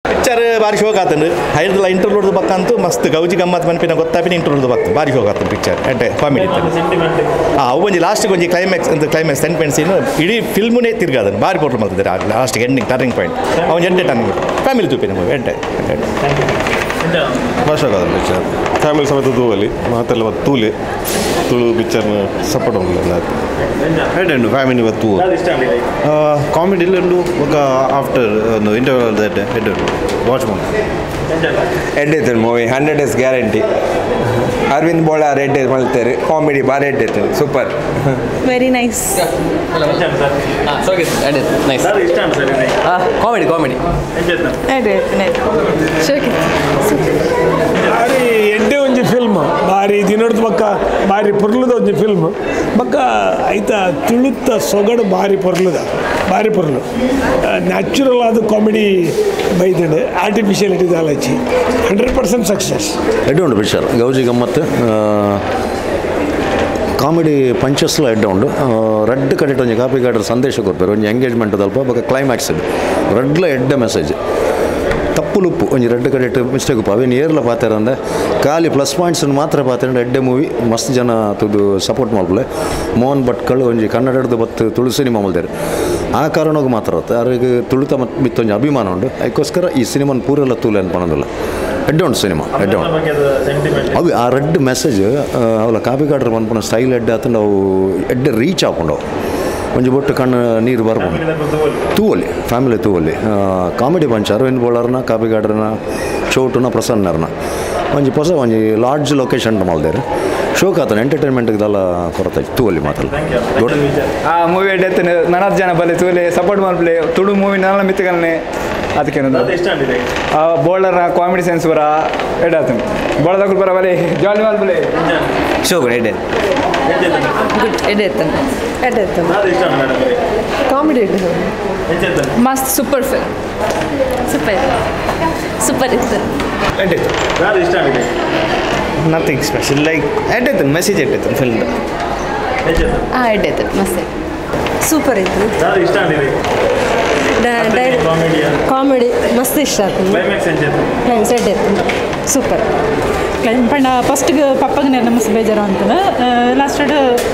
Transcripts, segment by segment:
picture ಭಾರಿ ಶೋಕ್ ಆತಂಡು ಹೈದಲ್ಲ ಇಂಟರ್ವ್ಯೂಡ್ದು ಪಕ್ಕ ಅಂತೂ ಮಸ್ತ್ ಗೌಜಿ ಗಮ್ಮತ್ ಮನ್ಪಿನ ಗೊತ್ತಾಪಿನ ಇಂಟರ್ವ್ಯೂಡ್ದು ಪಕ್ಕ ಭಾರಿ ಶೋಕ್ ಆತಂದು ಪಿಕ್ಚರ್ ಅಡ್ಡೆ ಕಾಮಿಡಿ ಅವು ಒಂಜಿ ಲಾಸ್ಟಿಗೆ ಒಂಜಿ ಕ್ಲೈಮ್ಯಾಕ್ಸ್ ಸೆಂಟಿಮೆಂಟ್ ಸೀನು ಇಡೀ ಫಿಲ್ಮುನೇ ತಿರ್ಗಾದನು ಭಾರಿ ಪೋರ್ಟ್ ಮಾಡ್ತಿದ್ದಾರೆ ಲಾಸ್ಟಿಗೆ ಎಂಡಿಂಗ್ ಟರ್ನಿಂಗ್ ಪಾಯಿಂಟ್ ಅವನು ಎಂಟೆ ಟರ್ನಿಂಗ್ ಫ್ಯಾಮಿಲಿ ತೂಪಿನ ಮೂವಿ ಎಂಟೆ ಭಾಷೆ ಆಗೋದು ಪಿಕ್ಚರ್ ಫ್ಯಾಮಿಲಿ ಸಮೇತ ತೂವಲ್ಲಿ ಮಾತೆಲ್ಲ ತುಳು ಪಿಕ್ಚರ್ನ ಸಪೋರ್ಟ್ ಉಂಟು ಹೆಡ್ ಫ್ಯಾಮಿಲಿ ತೂ ಕಾಮಿಡಿ ಉಂಟು ఒక ಆಫ್ಟರ್ ಒಂದು ಇಂಟರ್ವಲ್ ದಟ್ ಹೆಡ್ ವಾಚ್ ಮಾಡಿ ಹೆಡ್ ಐತೆ movie 100 days guarantee Aravind Bolar ರೆಡ್ ಮಾಡ್ತಾರೆ ಕಾಮಿಡಿ ಭಾರಿ ರೆಡ್ ಐತೆ super very nice comedy comedy ಭಾರಿ ಎಡ್ಡೆ ಒಂಜಿ ಫಿಲ್ಮ್ ಭಾರಿ ದಿನೋಡ್ದು ಬಕ್ಕ ಭಾರಿ ಪೊರ್ಲುದ ಒಂಜಿ ಫಿಲ್ಮ್ ಬಕ್ಕ ಐತ ತುಳುತ್ತ ಸೊಗಡು ಭಾರಿ ಪೊರ್ಲು ನ್ಯಾಚುರಲ್ ಆದ ಕಾಮಿಡಿ ಬೈದಡೆ ಆರ್ಟಿಫಿಷಿಯಲಿಟಿ ದಾಲಚ್ಚಿ 100% ಸಕ್ಸಸ್ ಎಡ್ಡೆ ಉಂಟು ಪಿಕ್ಚರ್ ಗೌಜಿ ಗಮ್ಮತ್ ಕಾಮಿಡಿ ಪಂಚಸ್ಲ ಎಡ್ಡೆ ಉಂಡು ರಡ್ಡ್ ಕಡೆಟ್ ಒಂಜಿ ಕಾಪಿಕಾಡ್ರ ಸಂದೇಶ ಕೊಡ್ತಾರೆ ಒಂಜಿ ಎಂಗೇಜ್ಮೆಂಟ್ ಅಲ್ಪ ಬೊಕ ಕ್ಲೈಮ್ಯಾಕ್ಸ್ ರಡ್ಲ ಎಡ್ಡೆ ಮೆಸೇಜ್ ತಪ್ಪುಲುಪ್ಪು ಒಂಜಿ ರೆಡ್ ಕಡೆಟ್ ಮಿಸ್ಟೇಕ್ ಉಪ್ಪು ಅವೇನು ಏರ್ಲ ಪಾತಾರಂದ್ರೆ ಖಾಲಿ ಪ್ಲಸ್ ಪಾಯಿಂಟ್ಸನ್ನು ಮಾತ್ರ ಪಾತಾರೆ ಎಡ್ಡೆ ಮೂವಿ ಮಸ್ತ್ ಜನ ತುದು ಸಪೋರ್ಟ್ ಮಾಡ್ಬಲೆ ಮೋಹನ್ ಭಟ್ಕಳು ಒಂಜಿ ಕನ್ನಡದ ಬತ್ತು ತುಳು ಸಿನಿಮಾ ಮಲ್ದಾರೆ ಆ ಕಾರಣಕ್ಕೆ ಮಾತ್ರ ಅವ್ರಿಗೆ ತುಳುತ ಮತ್ತು ಬಿತ್ತೊಂಜಿ ಅಭಿಮಾನ ಉಂಟು ಅದಕ್ಕೋಸ್ಕರ ಈ ಸಿನಿಮಾನ ಪೂರೆಲ್ಲ ತೂಲೆ ಅನ್ಪಣೋದಿಲ್ಲ ಎಡ್ಡೆ ಉಂಟು ಸಿನಿಮಾ ಎಡ್ಡೆ ಉಂಟು ಅವು ಆ ರೆಡ್ ಮೆಸೇಜ್ ಅವಳ ಕಾಪಿಕಾಡ್ರ ಅನ್ಪಣ ಸ್ಟೈಲ್ ಎಡ್ಡೆ ಆತಂಡು ಅವು ಎಡ್ಡೆ ರೀಚ್ ಹಾಕೊಂಡವು ಒಂಜಿ ಬೊಟ್ಟು ಕಣ್ಣು ನೀರು ಬರ್ಬೋದು ತೂವಲ್ಲಿ ಫ್ಯಾಮಿಲಿ ತೂವಲ್ಲಿ ಕಾಮಿಡಿ ಬಂಚ್ ಅರವಿಂದ್ ಬೋಳರ್ನ ಕಾಪಿಗಾಡ್ರನ ಚೋಟುನ ಪ್ರಸನ್ನರ್ನ ಒಂಜಿ ಹೊಸ ಒಂಜಿ ಲಾಡ್ಜ್ ಲೊಕೇಶನ್ ಮಲ್ದೇರು ಶೋಕ್ ಆತನ ಎಂಟರ್ಟೈನ್ಮೆಂಟ್ಗೆಲ್ಲ ಕೊರತೆ ತೂವಲ್ಲಿ ಮಾತಲ್ಲ ಆ ಮೂವಿ ಎಡ್ಡೆ ನನತ್ತು ಜನ ಬಲೆ ತೂಲೆ ಸಪೋರ್ಟ್ ಮಾಡ್ಬಲೆ ತುಳು ಮೂವಿ ನನ್ನ ಮಿತ್ತಗಲ್ನೇ ಅದಕ್ಕೆ ಬೋಳರ್ನ ಕಾಮಿಡಿ ಸೆನ್ಸ್ ಬರ ಎಡ್ಡಾತನು ಬೋಳದಾಗ ಬರ ಬಲೆ ಜಾಲಿ ಮಾಡ್ಬಲೆ ಶೋಕ್ ಎಡ್ಡೆ ಕಾಮಿಡಿ ಮಸ್ತ್ ಸೂಪರ್ ಫಿಲ್ಮ್ ಸೂಪರ್ ಇತ್ತು ನಥಿಂಗ್ ಸ್ಪೆಷಲ್ ಲೈಕ್ ಎಡ್ಡೆ ಮೆಸೇಜ್ ಎಡ್ಡೆ ಫಿಲ್ಮ್ ಎಡ್ಡೆ ಮಸ್ತ್ ಸೂಪರ್ ಇತ್ತು ಕಾಮಿಡಿ ಮಸ್ತ್ ಇಷ್ಟ ಆಯ್ತು ಎಡ್ಡೆ ಸೂಪರ್ ಪಣ್ಣ ಫಸ್ಟ್ಗೆ ಪಪ್ಪಗೆ ನಮಸ್ ಬೇಜಾರು ಅಂತನ ಲಾಸ್ಟ್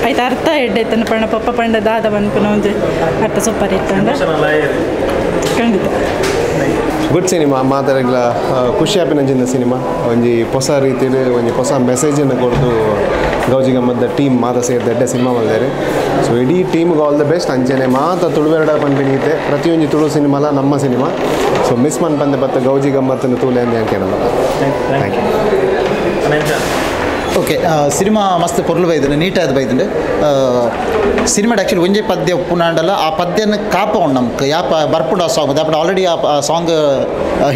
ಐತೆ ಅರ್ಥ ಎಡ್ಡೈತನ ಪಣ್ಣ ಪಪ್ಪ ಪಂಡ ದಾದ ಅನ್ಪನ ಒಂದು ಅರ್ಥ ಸೂಪರ್ ಇತ್ತು ಖಂಡಿತ ಗುಡ್ ಸಿನಿಮಾ ಮಾತಾಡಲ್ಲ ಖುಷಿ ಆಪಿನಂಚಿನ ಸಿನಿಮಾ ಒಂಜಿ ಹೊಸ ರೀತಿಯಲ್ಲಿ ಒಂಜಿ ಹೊಸ ಮೆಸೇಜನ್ನು ಕೊಡ್ದು ಗೌಜಿ ಗಮ್ಮತ್ ಟೀಮ್ ಮಾತ ಸೇರಿದ ಎಡ್ಡೆ ಸಿನಿಮಾ ಮಾಡಿದ್ದಾರೆ ಸೊ ಇಡೀ ಟೀಮ್ಗೆ ಆಲ್ ದ ಬೆಸ್ಟ್ ಅಂಚನೆ ಮಾತ ತುಳುವೆರಡ ಪಂಪಿನೀತೆ ಪ್ರತಿಯೊಂದು ತುಳು ಸಿನಿಮಾಲ ನಮ್ಮ ಸಿನಿಮಾ ಸೊ ಮಿಸ್ ಮನ್ ಬಂದೆ ಬತ್ತ ಗೌಜಿ ಗಮ್ಮತ್ತನ್ನು ತೂಲೆ ಅಂತ ಕೇಳಲ್ಲ ಥ್ಯಾಂಕ್ ಯು ಓಕೆ ಸಿನಿಮಾ ಮಸ್ತ್ ಪೊರ್ಲು ಬೈದು ನೀಟಾದ ಬೈದು ಸಿನಿಮಾಡ್ ಆ್ಯಕ್ಚುಲಿ ಒಂಜೆ ಪದ್ಯ ಉಪ್ಪುನಾಂಡಲ್ಲ ಆ ಪದ್ಯನ ಕಾಪ ಉಂಡು ನಮ್ಗೆ ಯಾಪ ಬರ್ಪುಂಡು ಆ ಸಾಂಗ್ ದಾಪಡ ಆಲ್ರೆಡಿ ಆ ಸಾಂಗ್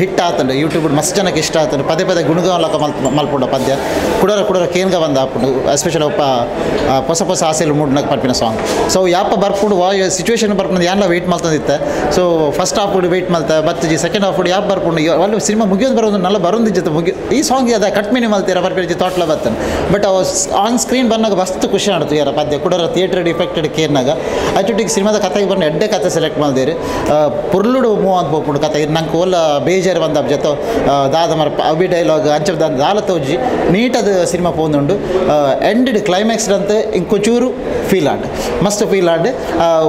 ಹಿಟ್ ಆತಂಡು ಯೂಟ್ಯೂಬ್ ಮಸ್ತ್ ಜನಕ್ಕೆ ಇಷ್ಟ ಆತಂಡು ಪದೇ ಗುಣಗಾಲಕ ಮಲ್ಪುಂಡು ಪದ್ಯ ಕುಡರ ಕೇನ್ಗ ಬಂದ ಹಾಪುಂಡು ಎಸ್ಪೆಷಲಿ ಒಪ್ಪ ಹೊಸ ಆಸೆಲು ಮೂಡ್ನಾಗ ಪರ್ಪಿನ ಸಾಂಗ್ ಸೊ ಯಾಪ ಬರ್ಪುಂಡು ಸಿಚುವೇಶನ್ ಬರ್ಪುಂಡು ಯಾನ್ಲ ವೆಯ್ಟ್ ಮಾಡ್ತಂದಿತ್ತೆ ಸೊ ಫಸ್ಟ್ ಹಾಫ್ ವೆಯ್ಟ್ ಮಾಡ್ತಾ ಬತ್ತಜಿ ಸೆಕೆಂಡ್ ಹಾಫ್ ಯಾಪ್ ಬರ್ಪುಂಡು ಅಲ್ಲಿ ಸಿನಿಮಾ ಮುಗಿಯೋದು ಬರೋದು ನಲ್ಲ ಬರೋದಿಜ್ಜತೆ ಈ ಸಾಂಗ್ ಅದ ಕಟ್ ಮಿನಿ ಮಲ್ತೀರ ಬರ್ಪಿನ ತೋಟ್ಲ ಬತ್ತನು ಬಟ್ ಆನ್ ಸ್ಕ್ರೀನ್ ಬಂದಾಗ ಮಸ್ತ್ ಖುಷಿ ಆಡ್ತು ಯಾರ ಪದ್ಯ ಕುಡರ ಥಿಯೇಟರ್ ಡಿಫೆಕ್ಟೆಡ್ ಕೇರ್ನಾಗ ಅಚುಟಿಗೆ ಸಿನಿಮಾದ ಕತೆಗೆ ಬಂದು ಎಡ್ಡೆ ಕತೆ ಸೆಲೆಕ್ಟ್ ಮಾಡಿದೇರಿ ಪುರ್ಲುಡು ಮೂವ್ ಅಂತ ಹೋಗ್ಬಿಟ್ಟು ಕತೆ ನಂಗೆ ಓಲ್ಲ ಬೇಜಾರು ಬಂದ ಜೊತೆ ದಾದ ಮರ ಅವಿ ಡೈಲಾಗ್ ಅಂಚದ ದಾಲ ತೋಜಿ ನೀಟದ ಸಿನಿಮಾ ಪೋಂದುಂಡು ಎಂಡೆಡ್ ಕ್ಲೈಮ್ಯಾಕ್ಸ್ ಅಂತ ಇಂకొಂಚೂರು ಫೀಲ್ ಆಡ್ ಮಸ್ತ್ ಫೀಲ್ ಆಡ್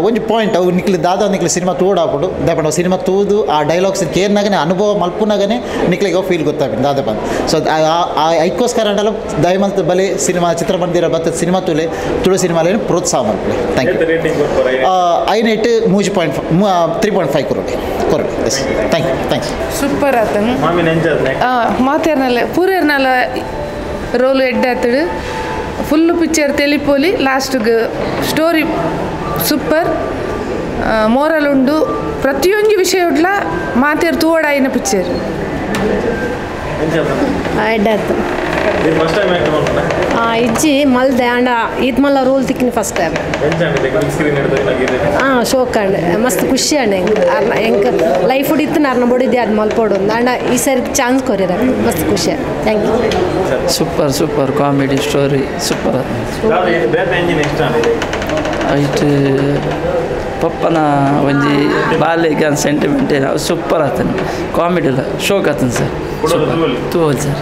ಒಂದು ಪಾಯಿಂಟ್ ಅವು ದಾದ ನಿಕ್ಲಿ ಸಿನಿಮಾ ತೋಡಾಕ್ಬಿಟ್ಟು ದಯಪಂಡು ಸಿನಿಮಾ ತೂದು ಆ ಡೈಲಾಗ್ಸ್ ಕೇರ್ನಾಗನೇ ಅನುಭವ ಮಲ್ಪುನಾಗನೇ ನಿಕ್ಲಿಗೆ ಫೀಲ್ ಗೊತ್ತಾಗ್ಬಿಟ್ಟು ದಾದ ಬಂದು ಸೊ ಐಕ್ಕೋಸ್ಕರ ಅಂಡಲ್ಲ ದಯಮಂತ ಬಲೆ ಸಿನಿಮಾ ಚಿತ್ರ ಬಂದಿರೋ ಬತ್ತ ಸಿನಿಮಾ ತುಳು ಸಿನಿಮಾಲೇನು ಪ್ರೋತ್ಸಾಹ ಮಾಡ್ಕೊಳ್ಳಿ ಥ್ಯಾಂಕ್ ಯು ಐನೈಟ್ 3.5 ಕೊರಡು ಎಸ್ ಥ್ಯಾಂಕ್ಸ್ ಸೂಪರ್ ಆತನು ಮಾತೇರ್ನಲ್ಲ ಪೂರೇರ್ನಲ್ಲ ರೋಲು ಎಡ್ಡೆ ಆತಡು ಫುಲ್ಲು ಪಿಕ್ಚರ್ ತೆಲಿಪೋಲಿ ಲಾಸ್ಟ್ಗೆ ಸ್ಟೋರಿ ಸೂಪರ್ ಮೋರಲ್ ಉಂಡು ಪ್ರತಿಯೊಂದು ವಿಷಯ ಉಡ್ಲ ಮಾತೇರ್ ತೂವಡಾಯಿನ ಪಿಕ್ಚರ್ ಎಡ್ಡೆ ಆಯ್ತು ಇಜ್ಜಿ ಮಲ್ದೆ ಅಂಡ ಇದು ಮಲ್ಲ ರೋಲ್ ತಿಕ್ಕಿನಿ ಫಸ್ಟ್ ಟೈಮ್ ಶೋಕ್ ಅಂಡ್ ಮಸ್ತ್ ಖುಷಿ ಅಂಡ ಹೆಂಗೆ ಲೈಫ್ ಹುಡಿತ್ತು ನಾರ್ನ ಬಡಿದ್ದೆ ಅದು ಮಲ್ಪೋಡು ಅಂಡ ಈ ಸರಿ ಚಾನ್ಸ್ ಕೊರಿರ ಮಸ್ತ್ ಖುಷಿ thank you super comedy story super ಐಟ್ ಪಪ್ಪನ ಒಂಜಿ ಬಾಲ್ಯಕ್ಕೆ ಸೆಂಟಿಮೆಂಟ್ ಸೂಪರ್ ಆತನು ಕಾಮಿಡಿ ಇಲ್ಲ ಶೋಕ್ ಆತನು ಸರ್ ತೂವಲ್ ಸರ್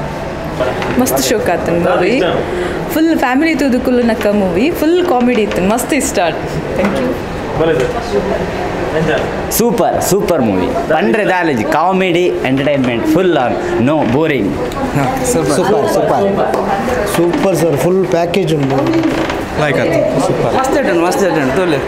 ಮಸ್ತ್ ಶೋಕ್ ಆತನು ಮೂವಿ ಫುಲ್ ಫ್ಯಾಮಿಲಿ ತುದುಕುಲು ನಕ್ಕ ಮೂವಿ ಫುಲ್ ಕಾಮಿಡಿ ಇತ್ತು ಮಸ್ತ್ ಇಷ್ಟ ಥ್ಯಾಂಕ್ ಯು ಸೂಪರ್ ಮೂವಿ ಪಂಡ್ರೆ ದಾಲಜಿ comedy entertainment full on no boring super sir full package ಉಂಟು ಮಸ್ತ್ ಮಸ್ತ್ ತೋಲೆ